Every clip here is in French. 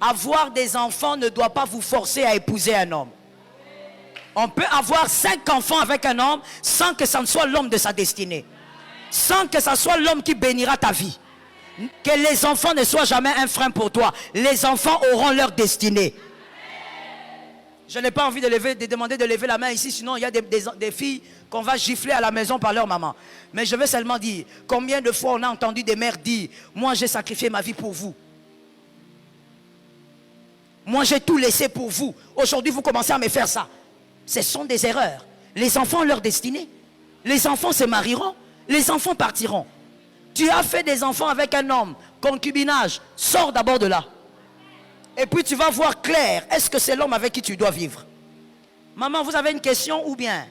Avoir des enfants ne doit pas vous forcer à épouser un homme. On peut avoir 5 enfants avec un homme sans que ça ne soit l'homme de sa destinée. Sans que ça soit l'homme qui bénira ta vie. Que les enfants ne soient jamais un frein pour toi. Les enfants auront leur destinée. Je n'ai pas envie de demander de lever la main ici, sinon il y a des filles qu'on va gifler à la maison par leur maman. Mais je veux seulement dire, combien de fois on a entendu des mères dire, moi j'ai sacrifié ma vie pour vous. Moi j'ai tout laissé pour vous. Aujourd'hui vous commencez à me faire ça. Ce sont des erreurs. Les enfants ont leur destinée. Les enfants se marieront. Les enfants partiront. Tu as fait des enfants avec un homme, concubinage, sors d'abord de là. Et puis tu vas voir clair, est-ce que c'est l'homme avec qui tu dois vivre? Maman, vous avez une question ou bien?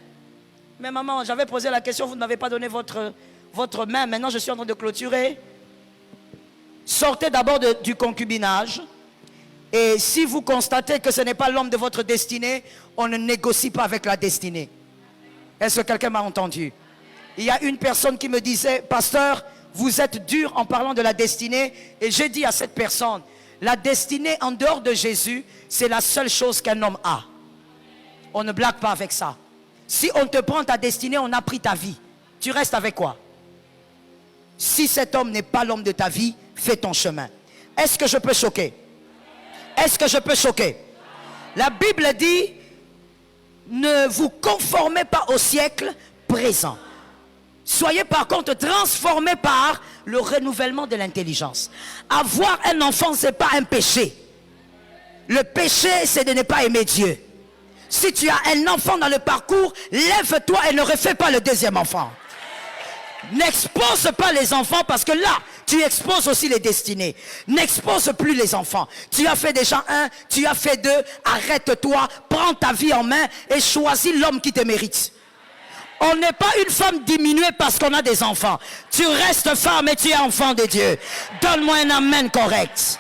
Mais maman, j'avais posé la question, vous ne m'avez pas donné votre main, maintenant je suis en train de clôturer. Sortez d'abord du concubinage. Et si vous constatez que ce n'est pas l'homme de votre destinée, on ne négocie pas avec la destinée. Est-ce que quelqu'un m'a entendu? Il y a une personne qui me disait, pasteur, vous êtes dur en parlant de la destinée. Et j'ai dit à cette personne, la destinée en dehors de Jésus, c'est la seule chose qu'un homme a. On ne blague pas avec ça. Si on te prend ta destinée, on a pris ta vie. Tu restes avec quoi? Si cet homme n'est pas l'homme de ta vie, fais ton chemin. Est-ce que je peux choquer? Est-ce que je peux choquer? La Bible dit, ne vous conformez pas au siècle présent. Soyez par contre transformés par le renouvellement de l'intelligence. Avoir un enfant, ce n'est pas un péché. Le péché, c'est de ne pas aimer Dieu. Si tu as un enfant dans le parcours, lève-toi et ne refais pas le deuxième enfant. N'expose pas les enfants parce que là, tu exposes aussi les destinées. N'expose plus les enfants. Tu as fait déjà 1, tu as fait 2, arrête-toi, prends ta vie en main et choisis l'homme qui te mérite. On n'est pas une femme diminuée parce qu'on a des enfants. Tu restes femme et tu es enfant de Dieu. Donne-moi un amen correct.